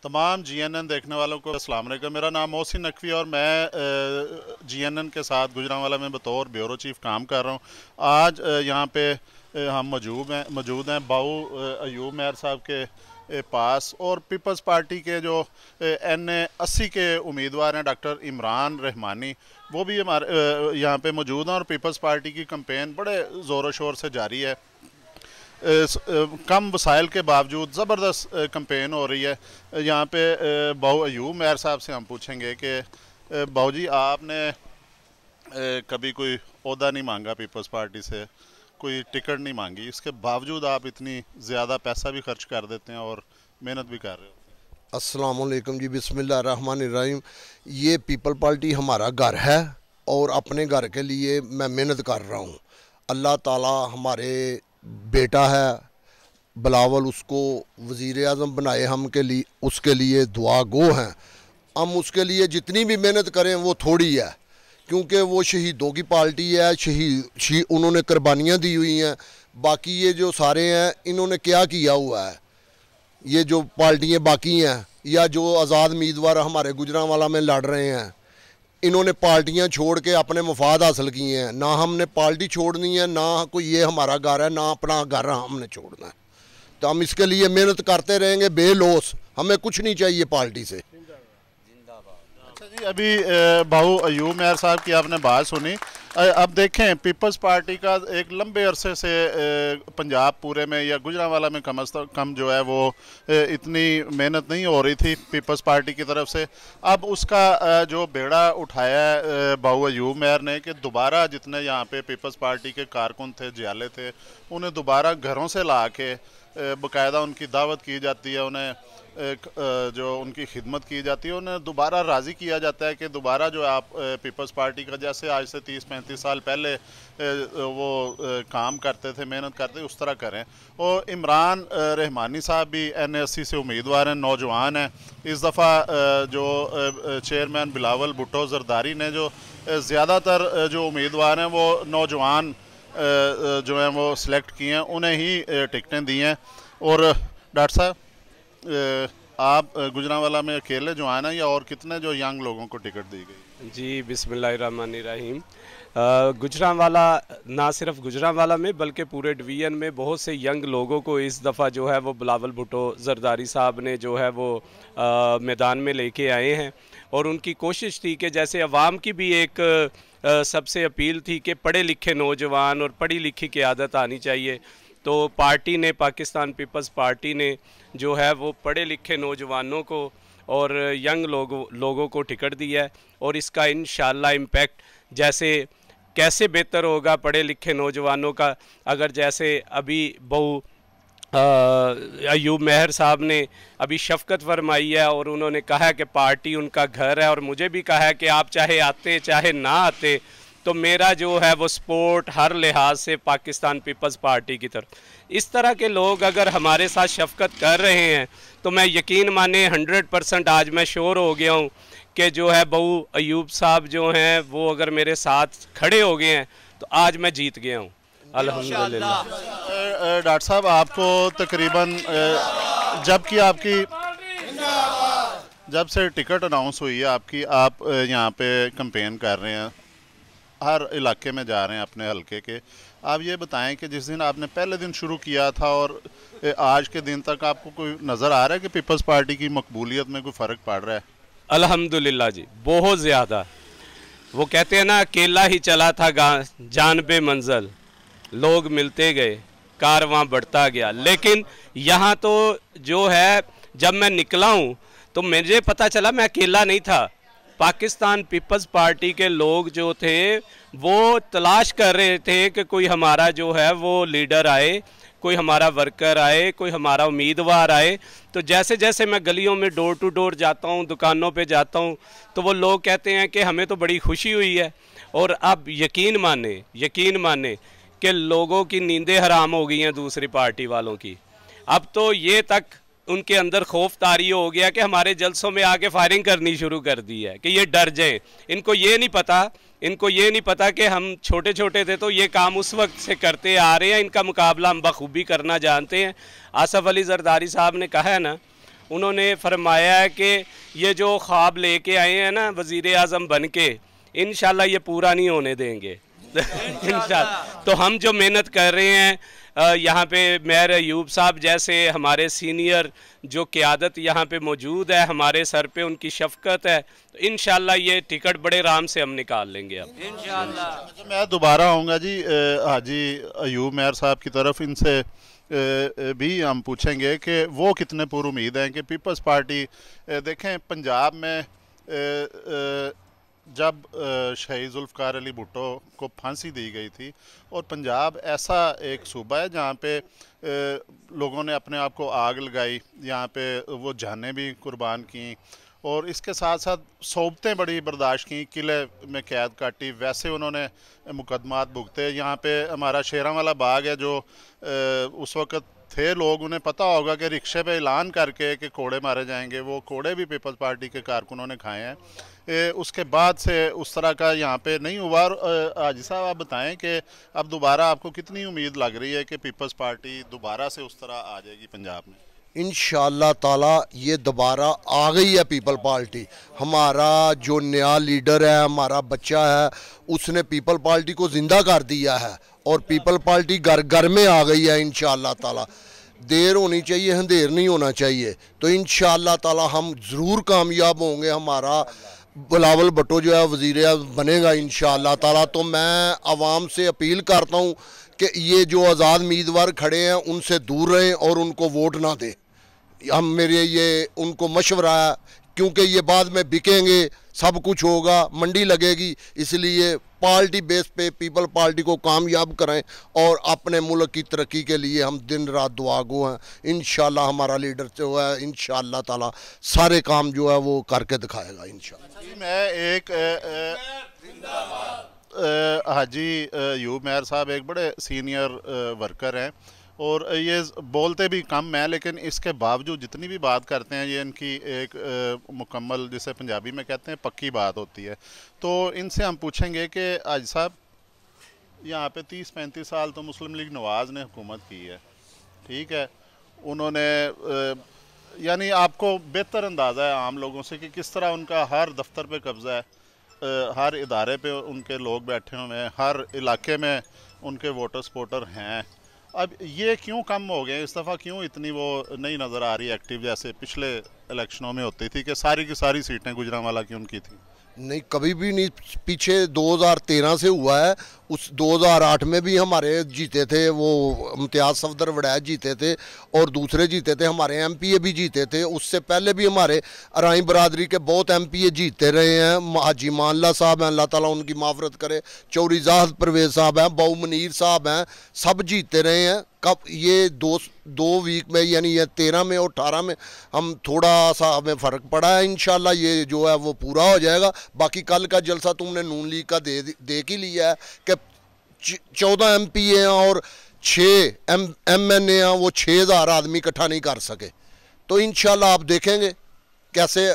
तमाम जीएनएन देखने वालों को अस्सलाम वालेकुम। मेरा नाम मोहसिन नकवी और मैं जीएनएन के साथ गुजरांवाला में बतौर ब्यूरो चीफ काम कर रहा हूँ। आज यहाँ पे हम मौजूद हैं बाऊ अयूब मेहर साहब के पास, और पीपल्स पार्टी के जो NA 80 के उम्मीदवार हैं डॉक्टर इमरान रहमानी, वो भी हमारे यहाँ पे मौजूद हैं। और पीपल्स पार्टी की कैंपेन बड़े ज़ोर शोर से जारी है। कम वसाइल के बावजूद ज़बरदस्त कैंपेन हो रही है। यहाँ पे बाऊ अयूब मेहर साहब से हम पूछेंगे कि बाऊ जी, आपने कभी कोई ओहदा नहीं मांगा पीपल्स पार्टी से, कोई टिकट नहीं मांगी, इसके बावजूद आप इतनी ज़्यादा पैसा भी खर्च कर देते हैं और मेहनत भी कर रहे हो। अस्सलाम वालेकुम जी, बिस्मिल्लाह रहमान रहीम। ये पीपल पार्टी हमारा घर है और अपने घर के लिए मैं मेहनत कर रहा हूँ। अल्लाह ताला हमारे बेटा है बिलावल, उसको वज़ीर आज़म बनाए, हम के लिए उसके लिए दुआ गो हैं। हम उसके लिए जितनी भी मेहनत करें वो थोड़ी है, क्योंकि वो शहीदों की पार्टी है। उन्होंने कुर्बानियाँ दी हुई हैं। बाकी ये जो सारे हैं, इन्होंने क्या किया हुआ है? ये जो पार्टियाँ बाकी हैं या जो आज़ाद उम्मीदवार हमारे गुजरांवाला में लड़ रहे हैं, इन्होंने पार्टियां छोड़ के अपने मफाद हासिल किए हैं। ना हमने पार्टी छोड़नी है, ना कोई ये हमारा घर है, ना अपना घर हमने छोड़ना है। तो हम इसके लिए मेहनत करते रहेंगे बेलौस। हमें कुछ नहीं चाहिए पार्टी से। अच्छा जी, अभी बाऊ अयूब मेहर साहब की आपने बात सुनी। अब देखें, पीपल्स पार्टी का एक लंबे अरसे से पंजाब पूरे में या गुजरांवाला में कम से कम जो है वो इतनी मेहनत नहीं हो रही थी पीपल्स पार्टी की तरफ से। अब उसका जो बेड़ा उठाया है बाऊ अयूब मेहर ने कि दोबारा जितने यहाँ पे पीपल्स पार्टी के कारकुन थे, जियाले थे, उन्हें दोबारा घरों से ला के बाकायदा उनकी दावत की जाती है, उन्हें जो उनकी खिदमत की जाती है, उन्हें दोबारा राज़ी किया जाता है कि दोबारा जो आप पीपल्स पार्टी का जैसे आज से 30-35 साल पहले वो काम करते थे, मेहनत करते थे, उस तरह करें। और इमरान रहमानी साहब भी NA 80 से उम्मीदवार हैं, नौजवान हैं। इस दफ़ा जो चेयरमैन बिलावल भुट्टो जरदारी ने जो ज़्यादातर जो उम्मीदवार हैं वो नौजवान जो हैं वो सिलेक्ट किए हैं, उन्हें ही टिकटें दी हैं। और डॉक्टर साहब, आप गुजरांवाला में अकेले जो आए ना, या और कितने जो यंग लोगों को टिकट दी गई? जी, बिस्मिल्लाहिर्रहमानिर्रहीम। गुजरांवाला, ना सिर्फ गुजरांवाला में बल्कि पूरे डिवीज़न में बहुत से यंग लोगों को इस दफ़ा जो है वो बिलावल भुट्टो जरदारी साहब ने जो है वो मैदान में लेके आए हैं। और उनकी कोशिश थी कि जैसे अवाम की भी एक सबसे अपील थी कि पढ़े लिखे नौजवान और पढ़ी लिखी क़यादत आनी चाहिए, तो पार्टी ने, पाकिस्तान पीपल्स पार्टी ने जो है वो पढ़े लिखे नौजवानों को और यंग लोगों को टिकट दिया है। और इसका इंशाअल्लाह इम्पैक्ट जैसे कैसे बेहतर होगा पढ़े लिखे नौजवानों का, अगर जैसे अभी बहु अयूब मेहर साहब ने अभी शफ़क़त फरमाई है और उन्होंने कहा है कि पार्टी उनका घर है, और मुझे भी कहा है कि आप चाहे आते चाहे ना आते, तो मेरा जो है वो सपोर्ट हर लिहाज से पाकिस्तान पीपल्स पार्टी की तरफ। इस तरह के लोग अगर हमारे साथ शफ़क़त कर रहे हैं तो मैं यकीन माने 100% आज मैं श्योर हो गया हूँ कि जो है बाऊ अयूब साहब जो हैं वो अगर मेरे साथ खड़े हो गए हैं तो आज मैं जीत गया हूँ अल्हम्दुलिल्लाह। डॉक्टर साहब, आपको तकरीबन जब से टिकट अनाउंस हुई है आपकी, आप यहाँ पे कैंपेन कर रहे हैं, हर इलाके में जा रहे हैं अपने हलके के, आप ये बताएं कि जिस दिन आपने पहले दिन शुरू किया था और आज के दिन तक आपको कोई नज़र आ रहा है कि पीपल्स पार्टी की मकबूलियत में कोई फ़र्क पड़ रहा है? अल्हम्दुलिल्लाह जी, बहुत ज़्यादा। वो कहते हैं ना, अकेला ही चला था जानबे मंजिल, लोग मिलते गए, कारवां बढ़ता गया। लेकिन यहाँ तो जो है, जब मैं निकला हूँ तो मुझे पता चला मैं अकेला नहीं था। पाकिस्तान पीपल्स पार्टी के लोग जो थे वो तलाश कर रहे थे कि कोई हमारा जो है वो लीडर आए, कोई हमारा वर्कर आए, कोई हमारा उम्मीदवार आए। तो जैसे जैसे मैं गलियों में डोर टू डोर जाता हूँ, दुकानों पे जाता हूँ, तो वो लोग कहते हैं कि हमें तो बड़ी खुशी हुई है। और अब यकीन माने कि लोगों की नींदें हराम हो गई हैं दूसरी पार्टी वालों की। अब तो ये तक उनके अंदर खौफ तारी हो गया कि हमारे जलसों में आके फायरिंग करनी शुरू कर दी है कि ये डर जाएं। इनको ये नहीं पता कि हम छोटे छोटे थे तो ये काम उस वक्त से करते आ रहे हैं, इनका मुकाबला हम बखूबी करना जानते हैं। आसफ़ अली जरदारी साहब ने कहा है ना, उन्होंने फरमाया है कि ये जो ख्वाब लेके आए हैं ना वज़ीर आज़म बन के, इंशाल्लाह ये पूरा नहीं होने देंगे इंशाल्लाह। तो हम जो मेहनत कर रहे हैं यहाँ पे मेयर अयूब साहब जैसे हमारे सीनियर जो क़यादत यहाँ पे मौजूद है, हमारे सर पे उनकी शफ़क़त है, तो इंशाल्लाह ये टिकट बड़े आराम से हम निकाल लेंगे अब इंशाल्लाह। मैं दोबारा आऊँगा जी हाजी अयूब मेयर साहब की तरफ, इनसे भी हम पूछेंगे कि वो कितने पुरुमीद हैं कि पीपल्स पार्टी देखें पंजाब में जब शहीद जुल्फ़िकार अली भुट्टो को फांसी दी गई थी, और पंजाब ऐसा एक सूबा है जहाँ पे लोगों ने अपने आप को आग लगाई, यहाँ पे वो जानें भी कुर्बान की, और इसके साथ साथ सोबतें बड़ी बर्दाश्त की, किले में कैद काटी, वैसे उन्होंने मुकदमात भुगते। यहाँ पे हमारा शेरांवाला बाग है जो उस वक़्त थे लोग, उन्हें पता होगा कि रिक्शे पे ऐलान करके कि कोड़े मारे जाएंगे, वो कोड़े भी पीपल्स पार्टी के कारकुनों ने खाए हैं। उसके बाद से उस तरह का यहाँ पे नहीं हुआ। और हाजी साहब आप बताएं कि अब दोबारा आपको कितनी उम्मीद लग रही है कि पीपल्स पार्टी दोबारा से उस तरह आ जाएगी पंजाब में? इंशाअल्लाह ताला ये दोबारा आ गई है पीपल पार्टी। हमारा जो नया लीडर है, हमारा बच्चा है, उसने पीपल पार्टी को ज़िंदा कर दिया है और पीपल पार्टी घर घर में आ गई है इंशाअल्लाह ताला। देर होनी चाहिए, अंधेर नहीं होना चाहिए। तो इंशाअल्लाह ताला हम ज़रूर कामयाब होंगे। हमारा बिलावल भुट्टो जो है वज़ीर बनेगा इंशाअल्लाह ताला। तो मैं आवाम से अपील करता हूँ कि ये जो आज़ाद उम्मीदवार खड़े हैं उनसे दूर रहें और उनको वोट ना दें। हम मेरे ये उनको मशवरा है, क्योंकि ये बाद में बिकेंगे, सब कुछ होगा, मंडी लगेगी। इसलिए पार्टी बेस पे पीपल पार्टी को कामयाब करें और अपने मुल्क की तरक्की के लिए हम दिन रात दुआ गो हैं। इंशाल्लाह हमारा लीडर जो है इंशाल्लाह ताला सारे काम जो है वो करके दिखाएगा इंशाल्लाह। मैं एक हाजी अयूब मेयर साहब एक बड़े सीनियर वर्कर हैं और ये बोलते भी कम हैं, लेकिन इसके बावजूद जितनी भी बात करते हैं ये इनकी एक मुकम्मल, जिसे पंजाबी में कहते हैं, पक्की बात होती है। तो इनसे हम पूछेंगे कि हाजी साहब यहाँ पे 30-35 साल तो मुस्लिम लीग नवाज़ ने हुकूमत की है, ठीक है, उन्होंने यानी आपको बेहतर अंदाज़ा है आम लोगों से कि किस तरह उनका हर दफ्तर पे कब्ज़ा है, हर इदारे पे उनके लोग बैठे हुए हैं, हर इलाके में उनके वोटर सपोर्टर हैं। अब ये क्यों कम हो गए इस दफ़ा, क्यों इतनी वो नहीं नज़र आ रही एक्टिव जैसे पिछले इलेक्शनों में होती थी कि सारी की सारी सीटें गुजरांवाला की उनकी थी? नहीं, कभी भी नहीं। पीछे 2013 से हुआ है, उस 2008 में भी हमारे जीते थे, वो इम्तियाज़ सफदर वड़ैच जीते थे और दूसरे जीते थे, हमारे एमपीए भी जीते थे। उससे पहले भी हमारे अराई बरादरी के बहुत एमपीए जीते रहे हैं। हाजी मानला साहब हैं, अल्लाह ताला उनकी माफ़रत करे, चौरी जाहद परवेज़ साहब हैं, बाऊ मुनीर साहब हैं, सब जीते रहे हैं। कब ये दो वीक में यानी ये 13 में और 18 में हम थोड़ा सा हमें फ़र्क पड़ा है। इंशाल्लाह ये जो है वो पूरा हो जाएगा। बाकी कल का जलसा तुमने नून लीग का देख ही लिया है कि 14 एमपीए हैं और 6 एमएनए हैं, वो 6000 आदमी इकट्ठा नहीं कर सके। तो इंशाल्लाह आप देखेंगे कैसे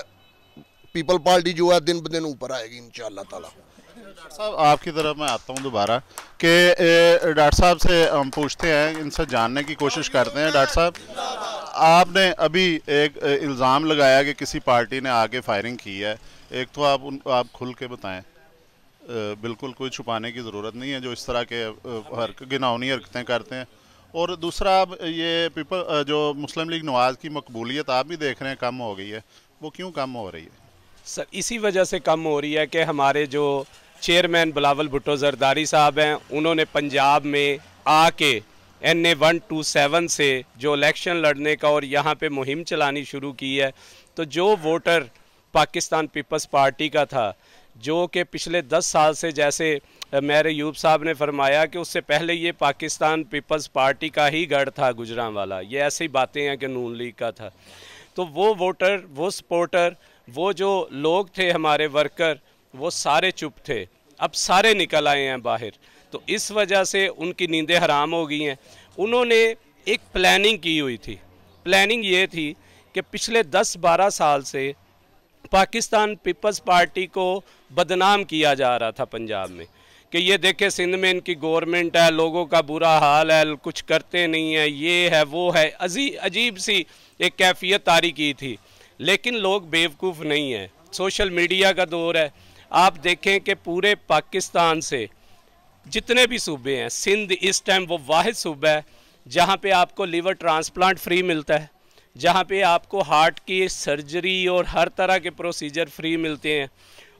पीपल पार्टी जो है दिन ब दिन ऊपर आएगी इंशाल्लाह ताला। डॉक्टर साहब आपकी तरफ मैं आता हूँ दोबारा कि डॉक्टर साहब से हम पूछते हैं, इनसे जानने की कोशिश करते हैं। डॉक्टर साहब, आपने अभी एक इल्ज़ाम लगाया कि किसी पार्टी ने आके फायरिंग की है। एक तो आप खुल के बताएं, बिल्कुल कोई छुपाने की ज़रूरत नहीं है जो इस तरह के घिनौनी हरकतें करते हैं। और दूसरा, अब ये जो मुस्लिम लीग नवाज़ की मकबूलियत आप भी देख रहे हैं कम हो गई है, वो क्यों कम हो रही है? सर इसी वजह से कम हो रही है कि हमारे जो चेयरमैन बिलावल भुट्टो जरदारी साहब हैं, उन्होंने पंजाब में आके NA 127 से जो इलेक्शन लड़ने का और यहाँ पे मुहिम चलानी शुरू की है। तो जो वोटर पाकिस्तान पीपल्स पार्टी का था, जो कि पिछले 10 साल से, जैसे मेयर अयूब साहब ने फरमाया कि उससे पहले ये पाकिस्तान पीपल्स पार्टी का ही गढ़ था गुजरांवाला, ये ऐसी बातें हैं कि नून लीग का था। तो वो वोटर, वो सपोर्टर, वो जो लोग थे हमारे वर्कर, वो सारे चुप थे। अब सारे निकल आए हैं बाहर। तो इस वजह से उनकी नींदें हराम हो गई हैं। उन्होंने एक प्लानिंग की हुई थी। प्लानिंग ये थी कि पिछले 10-12 साल से पाकिस्तान पीपल्स पार्टी को बदनाम किया जा रहा था पंजाब में कि ये देखे सिंध में इनकी गवर्नमेंट है, लोगों का बुरा हाल है, कुछ करते नहीं है, ये है वो है। अजीब सी एक कैफियत तारी की थी, लेकिन लोग बेवकूफ़ नहीं हैं। सोशल मीडिया का दौर है। आप देखें कि पूरे पाकिस्तान से जितने भी सूबे हैं, सिंध इस टाइम वो वाहिद सूबा है जहाँ पे आपको लीवर ट्रांसप्लांट फ्री मिलता है, जहाँ पे आपको हार्ट की सर्जरी और हर तरह के प्रोसीजर फ्री मिलते हैं।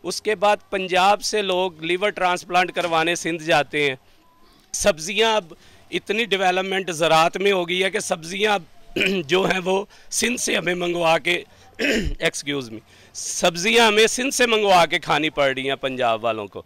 उसके बाद पंजाब से लोग लीवर ट्रांसप्लांट करवाने सिंध जाते हैं। सब्ज़ियाँ अब इतनी डेवलपमेंट ज़राअत में हो गई है कि सब्ज़ियाँ जो हैं वो सिंध से हमें मंगवा के एक्सक्यूज़ मी, सब्ज़ियाँ हमें सिंध से मंगवा के खानी पड़ रही हैं पंजाब वालों को।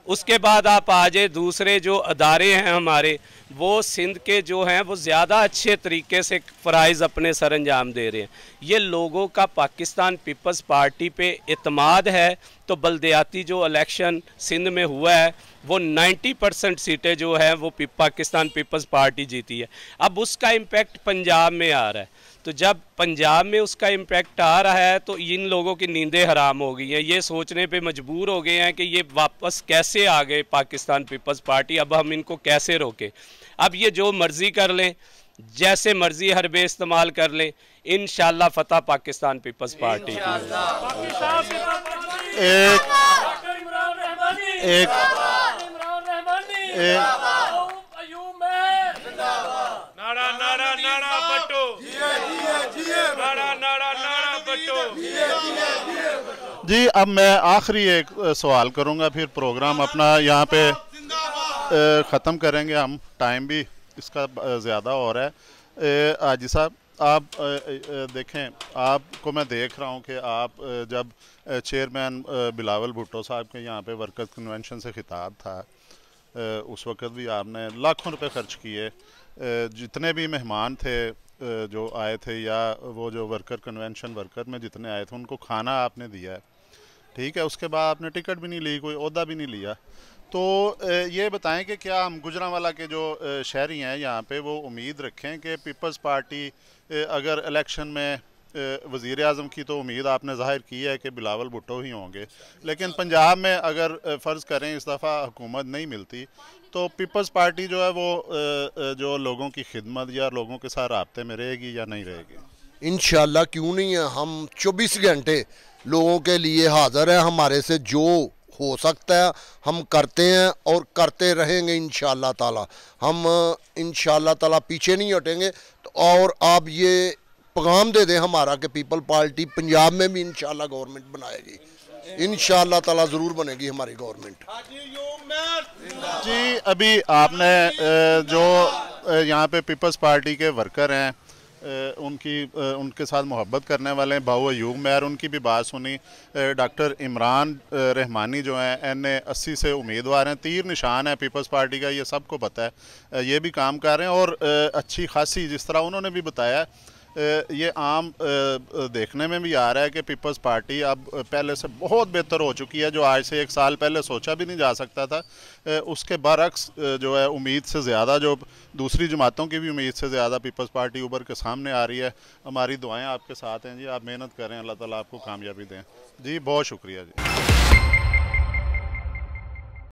उसके बाद आप आ जाए, दूसरे जो अदारे हैं हमारे, वो सिंध के जो हैं वो ज़्यादा अच्छे तरीके से फ़राइज़ अपने सर अंजाम दे रहे हैं। ये लोगों का पाकिस्तान पीपल्स पार्टी पे इत्माद है। तो बल्दियाती जो इलेक्शन सिंध में हुआ है वो 90% सीटें जो हैं वो पाकिस्तान पीपल्स पार्टी जीती है। अब उसका इम्पेक्ट पंजाब में आ रहा है। तो जब पंजाब में उसका इम्पैक्ट आ रहा है तो इन लोगों की नींदें हराम हो गई हैं। ये सोचने पे मजबूर हो गए हैं कि ये वापस कैसे आ गए पाकिस्तान पीपल्स पार्टी, अब हम इनको कैसे रोकें। अब ये जो मर्ज़ी कर लें, जैसे मर्ज़ी हरबे इस्तेमाल कर लें, इंशाल्लाह फ़तह पाकिस्तान पीपल्स पार्टी की। जी, अब मैं आखिरी एक सवाल करूंगा, फिर प्रोग्राम अपना यहाँ पे ख़त्म करेंगे। हम टाइम भी इसका ज़्यादा हो रहा है। आजी साहब, आप देखें, आपको मैं देख रहा हूँ कि आप जब चेयरमैन बिलावल भुट्टो साहब के यहाँ पे वर्कर्स कन्वेंशन से खिताब था, उस वक़्त भी आपने लाखों रुपए खर्च किए। जितने भी मेहमान थे जो आए थे, या वो जो वर्कर कन्वेंशन वर्कर में जितने आए थे, उनको खाना आपने दिया है, ठीक है। उसके बाद आपने टिकट भी नहीं ली, कोई ओहदा भी नहीं लिया। तो ये बताएं कि क्या हम गुजरांवाला के जो शहरी हैं यहाँ पे, वो उम्मीद रखें कि पीपल्स पार्टी अगर इलेक्शन में वज़ीर आज़म की तो उम्मीद आपने ज़ाहिर की है कि बिलावल भुट्टो ही होंगे, लेकिन पंजाब में अगर फ़र्ज़ करें इस दफ़ा हुकूमत नहीं मिलती, तो पीपल्स पार्टी जो है वो जो लोगों की खिदमत या लोगों के साथ राब्ते में रहेगी या नहीं रहेगी? इंशाल्लाह, क्यों नहीं है। हम 24 घंटे लोगों के लिए हाज़िर हैं। हमारे से जो हो सकता है हम करते हैं और करते रहेंगे इंशाल्लाह ताला। हम इंशाल्लाह ताला पीछे नहीं हटेंगे। तो और आप ये पैगाम दे दें हमारा कि पीपल पार्टी पंजाब में भी इंशाल्लाह गवर्नमेंट बनाएगी। इंशाल्लाह ताला ज़रूर बनेगी हमारी गवर्नमेंट। जी, अभी आपने जो यहाँ पे पीपल्स पार्टी के वर्कर हैं, उनके साथ मोहब्बत करने वाले हैं, भाऊ अयूब मेहर, उनकी भी बात सुनी। डॉक्टर इमरान रहमानी जो हैं NA 80 से उम्मीदवार हैं, तीर निशान है पीपल्स पार्टी का, ये सबको पता है। ये भी काम कर रहे हैं और अच्छी खासी, जिस तरह उन्होंने भी बताया, ये आम देखने में भी आ रहा है कि पीपल्स पार्टी अब पहले से बहुत बेहतर हो चुकी है, जो आज से 1 साल पहले सोचा भी नहीं जा सकता था। उसके बरक्स जो है उम्मीद से ज़्यादा, जो दूसरी जमातों की भी उम्मीद से ज़्यादा पीपल्स पार्टी उभर के सामने आ रही है। हमारी दुआएं आपके साथ हैं जी, आप मेहनत करें, अल्लाह ताला आपको कामयाबी दें। जी, बहुत शुक्रिया जी।